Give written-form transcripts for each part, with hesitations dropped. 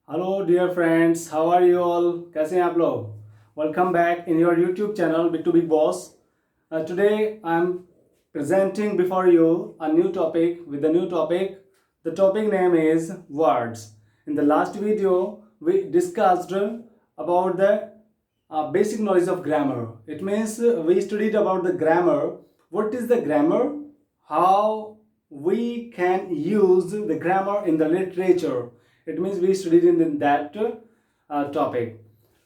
Hello dear friends, how are you all? कैसे हैं आप लोग? Welcome back in your YouTube channel big to big boss. Today I am presenting before you a new topic with a new topic. The topic name is words. In the last video, we discussed about the basic knowledge of grammar. It means we studied about the grammar. What is the grammar? How we can use the grammar in the literature. It means we studied in that topic.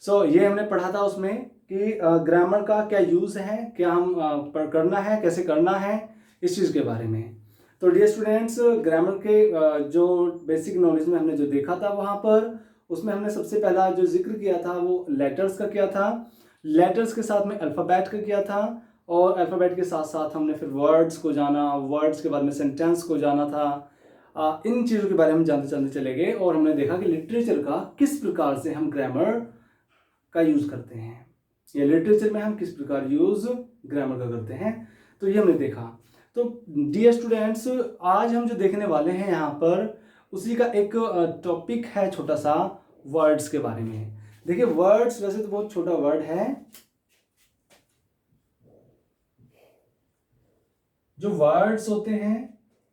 So ये हमने पढ़ा था उसमें कि grammar का क्या use है, क्या हम करना है, कैसे करना है, इस चीज़ के बारे में. तो डियर स्टूडेंट्स, ग्रामर के जो बेसिक नॉलेज में हमने जो देखा था वहाँ पर उसमें हमने सबसे पहला जो जिक्र किया था वो लेटर्स का किया था. लेटर्स के साथ में अल्फ़ाबेट का किया था और अल्फ़ाबेट के साथ साथ हमने फिर वर्ड्स को जाना, वर्ड्स के बाद में सेंटेंस को जाना था. इन चीज़ों के बारे में जानते चलते चले गए और हमने देखा कि लिटरेचर का किस प्रकार से हम ग्रामर का यूज़ करते हैं या लिटरेचर में हम किस प्रकार यूज़ ग्रामर का करते हैं. तो ये हमने देखा. तो डियर स्टूडेंट्स, आज हम जो देखने वाले हैं यहाँ पर उसी का एक टॉपिक है छोटा सा, वर्ड्स के बारे में. देखिए, वर्ड्स वैसे तो बहुत छोटा वर्ड है. जो वर्ड्स होते हैं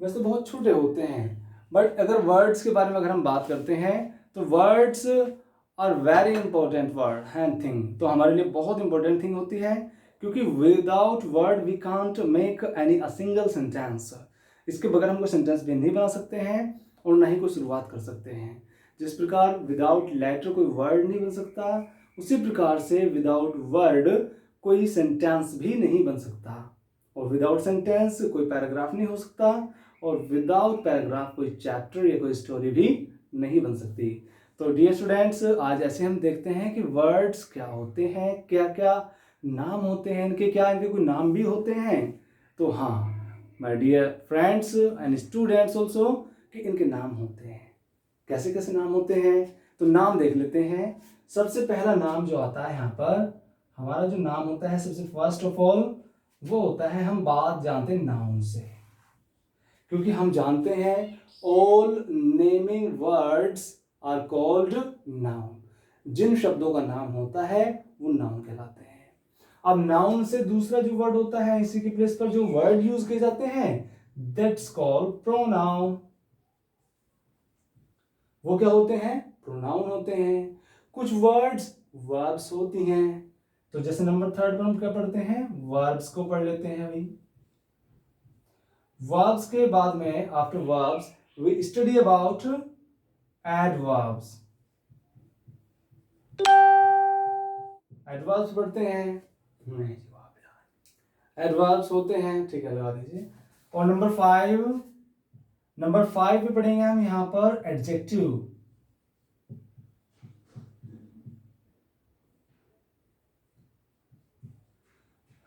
वैसे तो बहुत छोटे होते हैं, बट अगर वर्ड्स के बारे में अगर हम बात करते हैं तो words are very important word and thing. तो हमारे लिए बहुत इंपॉर्टेंट थिंग होती है क्योंकि without word we can't make any a single sentence. इसके बगैर हम कोई सेंटेंस भी नहीं बना सकते हैं और ना ही कोई शुरुआत कर सकते हैं. जिस प्रकार विदाउट लेटर कोई वर्ड नहीं बन सकता, उसी प्रकार से विदाउट वर्ड कोई सेंटेंस भी नहीं बन सकता. और विदाउट सेंटेंस कोई पैराग्राफ नहीं हो सकता और विदाउट पैराग्राफ कोई चैप्टर या कोई स्टोरी भी नहीं बन सकती. तो डियर स्टूडेंट्स, आज ऐसे हम देखते हैं कि वर्ड्स क्या होते हैं, क्या क्या नाम होते हैं इनके, क्या इनके कोई नाम भी होते हैं. तो हाँ my dear friends and students also, कि इनके नाम होते हैं. कैसे कैसे नाम होते हैं तो नाम देख लेते हैं. सबसे पहला नाम जो आता है यहाँ पर, हमारा जो नाम होता है सबसे फर्स्ट ऑफ ऑल वो होता है, हम बात जानते हैं नाउन से, क्योंकि हम जानते हैं all naming words are called noun. जिन शब्दों का नाम होता है वो नाउन कहलाते हैं. अब नाउन से दूसरा जो वर्ड होता है, इसी की प्लेस पर जो वर्ड यूज किए जाते हैं, दैट्स कॉल्ड प्रोनाउन. वो क्या होते हैं? प्रोनाउन होते हैं. कुछ वर्ड्स वर्ब्स होती हैं. तो जैसे नंबर थर्ड पर हम क्या पढ़ते हैं? वर्ब्स को पढ़ लेते हैं अभी. वर्ब्स के बाद में after verbs we study about adverbs. Adverbs पढ़ते हैं. नहीं, एडवर्ब्स होते हैं, ठीक है, लगा दीजिए. और नंबर फाइव पे पढ़ेंगे हम यहां पर एडजेक्टिव.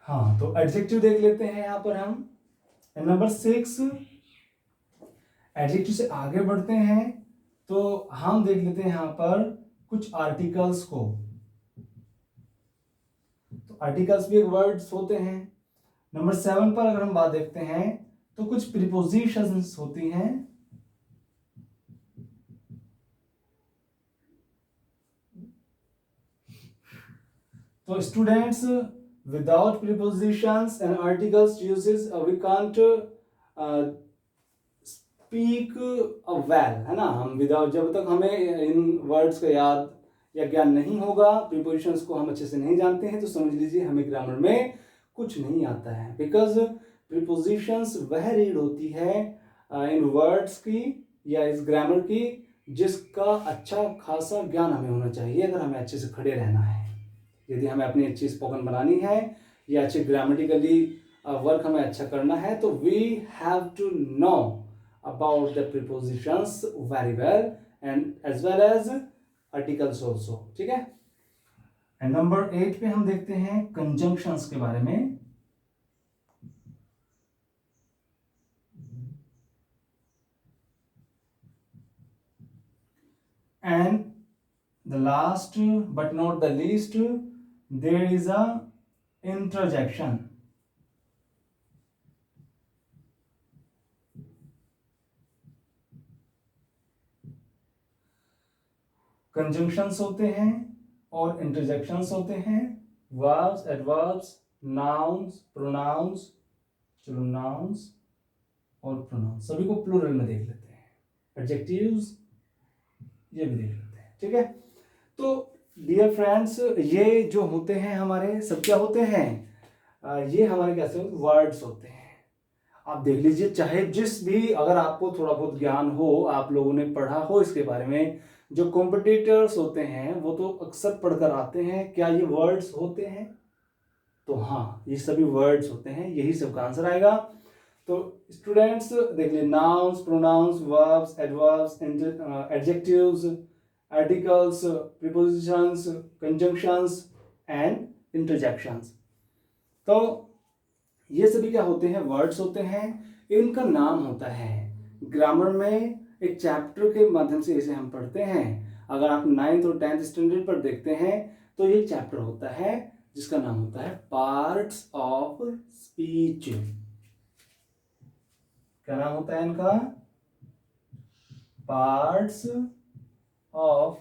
हाँ, तो एडजेक्टिव देख लेते हैं यहां पर हम. नंबर 6, एडजेक्टिव से आगे बढ़ते हैं तो हम देख लेते हैं यहां पर कुछ आर्टिकल्स को. तो आर्टिकल्स भी एक वर्ड्स होते हैं. नंबर 7 पर अगर हम बात देखते हैं तो कुछ प्रीपोजिशंस होती हैं. तो students, without prepositions and articles uses we can't speak a well, है ना. हम विदाउट, जब तक हमें इन वर्ड्स का याद या ज्ञान नहीं होगा, प्रीपोजिशंस को हम अच्छे से नहीं जानते हैं, तो समझ लीजिए हमें ग्रामर में कुछ नहीं आता है. बिकॉज प्रीपोजिशंस वह रीड होती है इन वर्ड्स की या इस ग्रामर की जिसका अच्छा खासा ज्ञान हमें होना चाहिए अगर हमें अच्छे से खड़े रहना है. यदि हमें अपनी अच्छी स्पोकन बनानी है या अच्छी ग्रामेटिकली वर्क हमें अच्छा करना है, तो we have to know about the prepositions very well and as well as articles also. ठीक है. एंड नंबर 8 पे हम देखते हैं कंजंक्शंस के बारे में. And the last but not the least, there is a interjection. Conjunctions होते हैं और इंटरजेक्शंस होते हैं, वर्ब्स, एडवर्ब्स, नाउन्स, प्रोनाउंस, चलो नाउन्स और प्रोनाउंस सभी को प्लूरल में देख लेते हैं, एडजेक्टिव्स ये भी देख लेते हैं, ठीक है। तो डियर फ्रेंड्स, ये जो होते हैं हमारे सब क्या होते हैं, ये हमारे कैसे वर्ड्स होते हैं। आप देख लीजिए, चाहे जिस भी, अगर आपको थोड़ा बहुत ज्ञान हो, आप लोगों ने पढ़ा हो इसके बारे में, जो कॉम्पिटिटर्स होते हैं वो तो अक्सर पढ़कर आते हैं, क्या ये वर्ड्स होते हैं? तो हाँ, ये सभी वर्ड्स होते हैं, यही सबका आंसर आएगा। तो स्टूडेंट्स देख लीजिए, nouns, pronouns, verbs, adverbs, adjectives, articles, prepositions, conjunctions and interjections. तो ये सभी क्या होते हैं, वर्ड्स होते हैं, इनका नाम होता है। ग्रामर में एक चैप्टर के माध्यम से इसे हम पढ़ते हैं। अगर आप 9th और 10th स्टैंडर्ड पर देखते हैं तो ये चैप्टर होता है जिसका नाम होता है पार्ट्स ऑफ स्पीच। क्या नाम होता है इनका? Parts of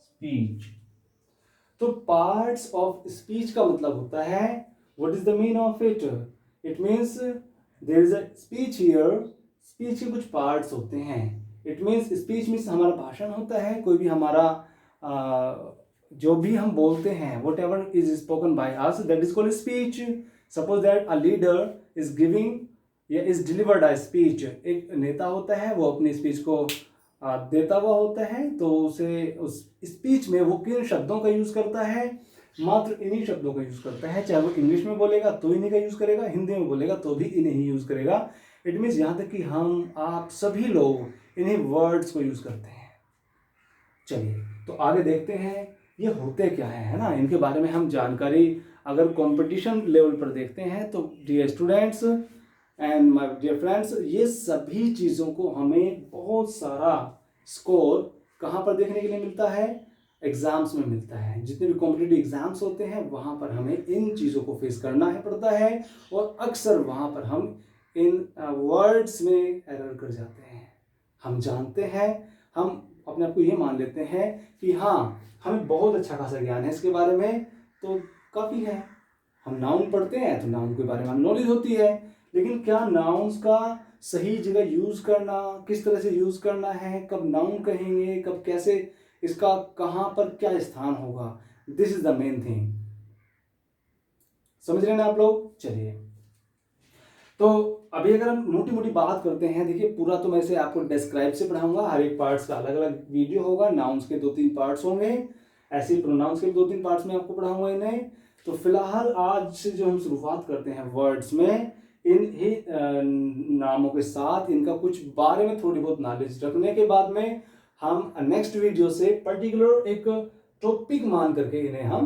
speech. तो पार्ट्स ऑफ स्पीच का मतलब होता है, what is the mean of it? It means there is a speech here. Speech के कुछ पार्ट्स होते हैं। इट मीन्स स्पीच मीन्स हमारा भाषण होता है, कोई भी हमारा जो भी हम बोलते हैं, what ever is spoken by us, that is called speech. Suppose that a leader is giving या इज डिलीवर्ड अ स्पीच। एक नेता होता है, वो अपनी स्पीच को देता हुआ होता है, तो उसे उस स्पीच में वो किन शब्दों का यूज करता है? मात्र इन्हीं शब्दों का यूज करता है। चाहे वो इंग्लिश में बोलेगा तो इन्हीं का यूज करेगा, हिंदी में बोलेगा तो भी इन्हीं ही यूज करेगा। इट मीन्स यहाँ तक कि हम आप सभी लोग इन्हीं वर्ड्स को यूज करते हैं। चलिए तो आगे देखते हैं ये होते क्या है ना, इनके बारे में हम जानकारी अगर कंपटीशन लेवल पर देखते हैं तो dear students and my dear friends, ये सभी चीज़ों को हमें बहुत सारा स्कोर कहाँ पर देखने के लिए मिलता है? एग्जाम्स में मिलता है। जितने भी कॉम्पिटिटिव एग्जाम्स होते हैं वहाँ पर हमें इन चीज़ों को फेस करना है पड़ता है, और अक्सर वहाँ पर हम इन वर्ड्स में एरर कर जाते हैं। हम जानते हैं, हम अपने आप को ये मान लेते हैं कि हाँ हमें बहुत अच्छा खासा ज्ञान है इसके बारे में, तो काफ़ी है। हम नाउन पढ़ते हैं तो नाउन के बारे में हमें नॉलेज होती है, लेकिन क्या नाउन्स का सही जगह यूज करना, किस तरह से यूज करना है, कब नाउन कहेंगे, कब कैसे, इसका कहाँ पर क्या स्थान होगा, this is the main thing. समझ रहे हैं ना आप लोग? चलिए तो अभी अगर हम मोटी मोटी बात करते हैं, देखिए पूरा तो मैं इसे आपको डिस्क्राइब से पढ़ाऊंगा, हर एक पार्ट्स का अलग अलग वीडियो होगा। नाउन्स के 2-3 पार्ट्स होंगे, ऐसे ही प्रोनाउंस के 2-3 पार्ट्स में आपको पढ़ाऊंगा इन्हें। तो फिलहाल आज से जो हम शुरुआत करते हैं वर्ड्स में, इन ही नामों के साथ इनका कुछ बारे में थोड़ी बहुत नॉलेज रखने के बाद में हम नेक्स्ट वीडियो से पर्टिकुलर एक टॉपिक मान करके इन्हें हम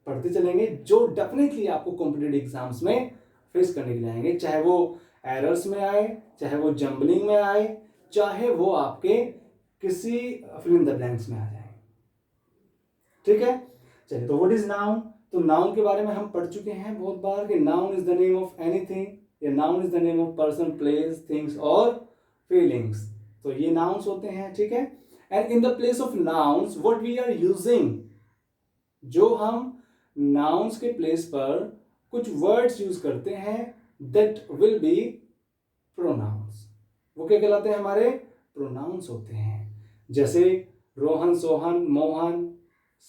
पढ़ते चलेंगे, जो डेफिनेटली आपको कॉम्पिटिटिव एग्जाम्स में फेस करने के लिए आएंगे। चाहे वो एरर्स में आए, चाहे वो जंबलिंग में आए, चाहे वो आपके किसी फिल इन द ब्लैंक्स में आ जाए। ठीक है, चलिए तो व्हाट इज नाउन? तो नाउन के बारे में हम पढ़ चुके हैं बहुत बार कि noun is the name of anything, या noun is the name of person, place, things और फीलिंग्स। तो ये नाउन्स होते हैं, ठीक है। And in the place of nouns what we are using, जो हम नाउन्स के प्लेस पर कुछ वर्ड्स यूज करते हैं, दैट विल बी प्रोनाउंस। वो क्या कहलाते हैं? हमारे प्रोनाउंस होते हैं। जैसे रोहन, सोहन, मोहन,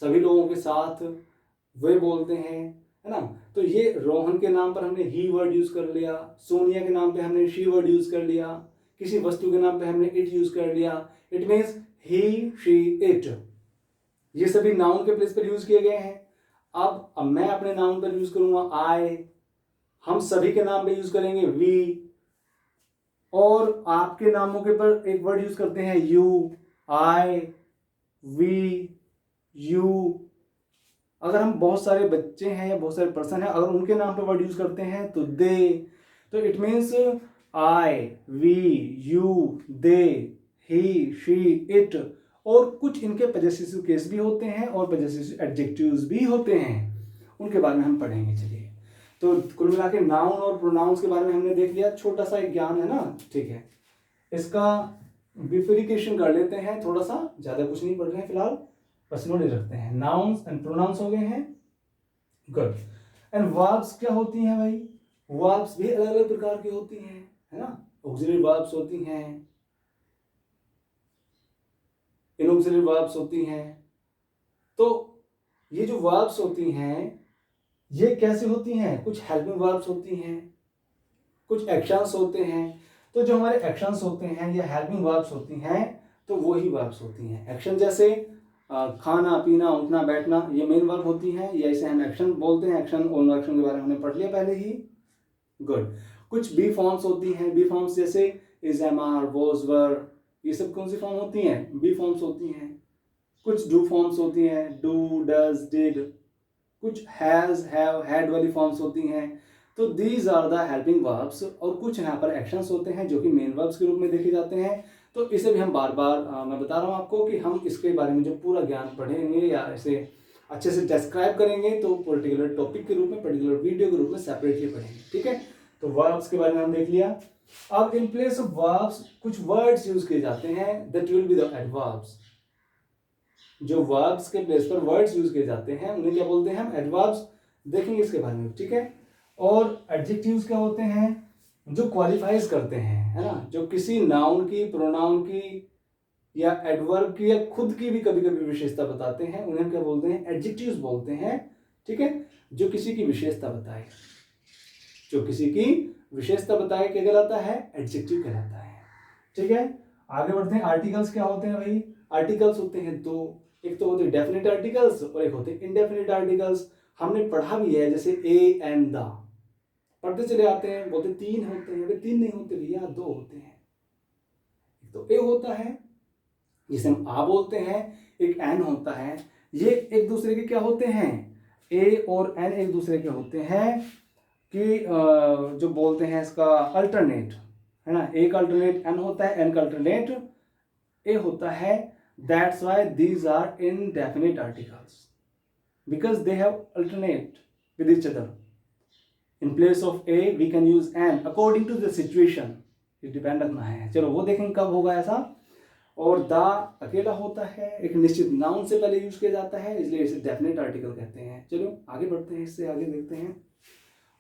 सभी लोगों के साथ वे बोलते हैं, है ना। तो ये रोहन के नाम पर हमने ही वर्ड यूज कर लिया, सोनिया के नाम पे हमने शी वर्ड यूज कर लिया, किसी वस्तु के नाम पे हमने इट यूज कर लिया। It means he, she, it, ये सभी नाउन के प्लेस पर यूज किए गए हैं। अब मैं अपने नाउन पर यूज करूंगा आई, हम सभी के नाम पे यूज करेंगे वी, और आपके नामों के पर एक वर्ड यूज करते हैं यू, आई, वी, यू। अगर हम बहुत सारे बच्चे हैं या बहुत सारे पर्सन हैं, अगर उनके नाम पे वर्ड यूज करते हैं तो दे, तो it means I, we, you, they, he, she, it. और कुछ इनके पजेसिव केस भी होते हैं और पजेसिव एडजेक्टिव्स भी होते हैं, उनके बारे में हम पढ़ेंगे। चलिए तो कुल मिला के नाउन और प्रोनाउंस के बारे में हमने देख लिया, छोटा सा एक ज्ञान है ना, ठीक है। इसका बिफरिकेशन कर लेते हैं थोड़ा सा, ज़्यादा कुछ नहीं पढ़ रहे हैं फिलहाल, बस नोट रखते हैं। नाउन्स एंड प्रोनाउंस हो गए हैं, गुड। एंड वर्ब्स क्या होती हैं भाई? वर्ब्स भी अलग अलग प्रकार की होती हैं, है ना। ऑक्सिलरी वर्ब्स होती हैं, इनऑक्सिलरी वर्ब्स होती हैं। तो ये जो वर्ब्स होती हैं ये कैसे होती हैं? कुछ हेल्पिंग वर्ब्स होती हैं, कुछ एक्शंस होते हैं। तो जो हमारे एक्शंस होते हैं या हेल्पिंग वर्ब्स होती हैं तो वही वर्ब्स होती हैं। एक्शन जैसे खाना पीना उठना बैठना, ये मेन वर्ब होती हैं, या इसे हम एक्शन बोलते हैं। एक्शन और एक्शन के बारे में हमने पढ़ लिया पहले ही, गुड। कुछ बी फॉर्म्स होती हैं, बी फॉर्म्स जैसे इज, एम, आर, वॉज, वर, ये सब कौन सी फॉर्म होती हैं? बी फॉर्म्स होती हैं। कुछ डू फॉर्म्स होती हैं, डू, डज, डिड। कुछ हैज, हैव, हैड वाली फॉर्म्स होती हैं। तो these are the helping verbs. और कुछ यहाँ पर एक्शंस होते हैं जो कि मेन वर्ब्स के रूप में देखे जाते हैं। तो इसे भी हम बार बार मैं बता रहा हूँ आपको कि हम इसके बारे में जब पूरा ज्ञान पढ़ेंगे या इसे अच्छे से डिस्क्राइब करेंगे तो पर्टिकुलर टॉपिक के रूप में, पर्टिकुलर वीडियो के रूप में सेपरेटली पढ़ेंगे, ठीक है। तो वर्ब्स के बारे में हम देख लिया। अब इन प्लेस ऑफ वर्ब्स कुछ वर्ड्स यूज किए जाते हैं, that will be the adverbs. जो वर्ब्स के प्लेस पर वर्ड्स यूज किए जाते हैं उन्हें क्या बोलते हैं? हम एडवर्ब्स। देखेंगे इसके बारे में, ठीक है। और एडजेक्टिव्स क्या होते हैं? जो क्वालिफाइज करते हैं, है ना, जो किसी नाउन की, प्रोनाउन की या एडवर्ब की या खुद की भी कभी कभी विशेषता बताते हैं, उन्हें क्या बोलते हैं? एडजेक्टिव्स बोलते हैं, ठीक है। जो किसी की विशेषता बताए, जो किसी की विशेषता बताए क्या कहलाता है? एडजेक्टिव कहलाता है, ठीक है। आगे बढ़ते हैं। आर्टिकल्स क्या होते हैं भाई? आर्टिकल्स होते हैं दो, एक तो होते हैं डेफिनेट आर्टिकल्स और एक होते हैं इनडेफिनेट आर्टिकल्स। हमने पढ़ा भी है, जैसे ए एंड द, पढ़ते चले आते हैं, बोलते तीन होते हैं। वे तीन नहीं होते भैया, दो होते हैं। एक तो ए होता है जिसे हम आ बोलते हैं, एक एन होता है। ये एक दूसरे के क्या होते हैं? ए और एन एक दूसरे के होते हैं कि जो बोलते हैं इसका अल्टरनेट, है ना। ए का अल्टरनेट एन होता है, एन का अल्टरनेट ए होता है। That's why these are indefinite articles, because they have alternate with each other. In place of a we can use an according to the situation. ये depend रखना है, चलो वो देखेंगे कब होगा ऐसा। और द अकेला होता है, एक निश्चित नाउन से पहले यूज किया जाता है, इसलिए इसे डेफिनेट आर्टिकल कहते हैं। चलो आगे बढ़ते हैं, इससे आगे देखते हैं।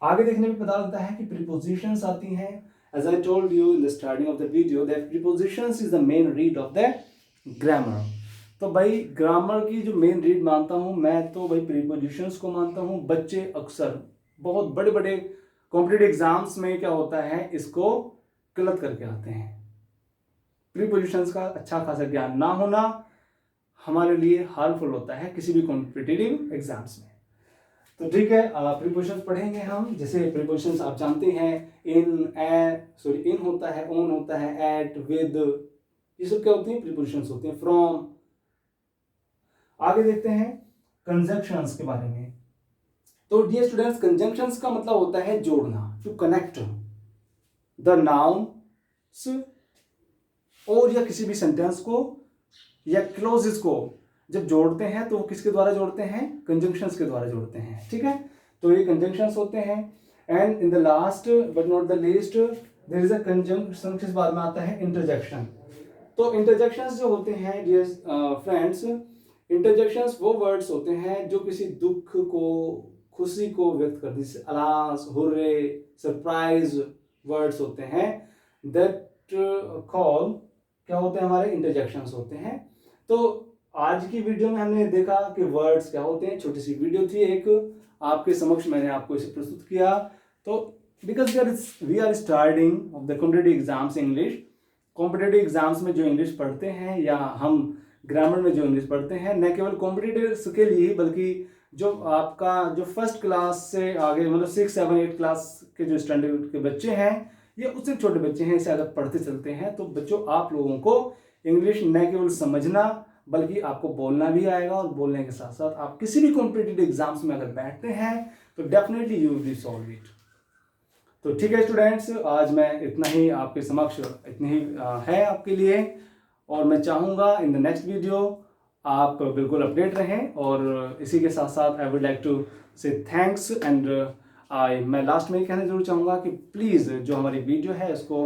आगे देखने में पता लगता है कि प्रीपोजिशंस आती हैं। As I told you in the starting of the video that prepositions is the main read of the grammar. तो भाई ग्रामर की जो मेन रीड मानता हूं मैं, तो भाई प्रीपोजिशंस को मानता हूं। बच्चे अक्सर बहुत बड़े बड़े कॉम्पिटिटिव एग्जाम्स में क्या होता है, इसको गलत करके आते हैं। प्रीपोजिशंस का अच्छा खासा ज्ञान ना होना हमारे लिए हार्मफुल होता है किसी भी कॉम्पिटिटिव एग्जाम्स में। तो ठीक है, प्रीपोजिशंस पढ़ेंगे हम। जैसे प्रीपोजिशंस आप जानते हैं, इन होता है, ऑन होता है, एट, विद, ये सब क्या होती हैं? प्रीपोजिशंस होती हैं। फ्रॉम। आगे देखते हैं कंजंक्शंस के बारे में। तो डियर स्टूडेंट्स, कंजंक्शंस का मतलब होता है जोड़ना, टू कनेक्ट द नाउन्स और या किसी भी सेंटेंस को या क्लोजेस को जब जोड़ते हैं तो वो किसके द्वारा जोड़ते हैं? कंजंक्शंस के द्वारा जोड़ते हैं, ठीक है। तो ये कंजंक्शंस होते हैं। And in the last but not the least there is a conjunction, किस बाद में आता है? इंटरजेक्शन। तो इंटरजेक्शंस जो होते हैं डियर फ्रेंड्स, इंटरजेक्शंस वो वर्ड्स होते हैं जो किसी दुख को, खुशी को व्यक्त करते हैं, अलास, हुर्रे, सरप्राइज वर्ड्स होते हैं। दैट कॉल क्या होते हैं? हमारे इंटरजेक्शंस होते हैं। तो आज की वीडियो में हमने देखा कि वर्ड्स क्या होते हैं। छोटी सी वीडियो थी एक, आपके समक्ष मैंने आपको इसे प्रस्तुत किया। तो because we are starting of the competitive exams English, competitive exams में जो इंग्लिश पढ़ते हैं या हम ग्रामर में जो इंग्लिश पढ़ते हैं, न केवल कॉम्पिटिटिव के लिए बल्कि जो आपका जो फर्स्ट क्लास से आगे मतलब 6, 7, 8 क्लास के जो स्टैंडर्ड के बच्चे हैं या उससे छोटे बच्चे हैं, इसे अगर पढ़ते चलते हैं तो बच्चों आप लोगों को इंग्लिश न केवल समझना बल्कि आपको बोलना भी आएगा। और बोलने के साथ साथ आप किसी भी कॉम्पिटिटिव एग्जाम्स में अगर बैठते हैं तो definitely you will be solve it. तो ठीक है स्टूडेंट्स, आज मैं इतना ही आपके समक्ष, इतनी ही है आपके लिए। और मैं चाहूँगा इन द नेक्स्ट वीडियो आप बिल्कुल अपडेट रहें। और इसी के साथ साथ आई वुड लाइक टू से थैंक्स एंड मैं लास्ट में कहना जरूर चाहूँगा कि प्लीज़ जो हमारी वीडियो है इसको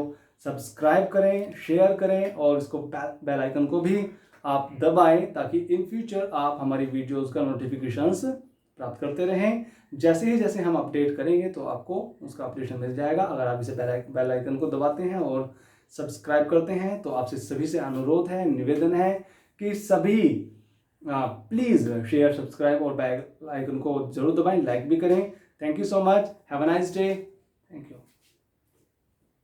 सब्सक्राइब करें, शेयर करें और इसको बेल आइकन को भी आप दबाएं ताकि इन फ्यूचर आप हमारी वीडियोस का नोटिफिकेशंस प्राप्त करते रहें। जैसे हम अपडेट करेंगे तो आपको उसका अपडेशन मिल जाएगा। अगर आप इसे बेल आइकन को दबाते हैं और सब्सक्राइब करते हैं तो आपसे सभी से अनुरोध है, निवेदन है कि सभी प्लीज़ शेयर, सब्सक्राइब और बेल आइकन को जरूर दबाएं, लाइक भी करें। Thank you so much, have a nice day, thank you.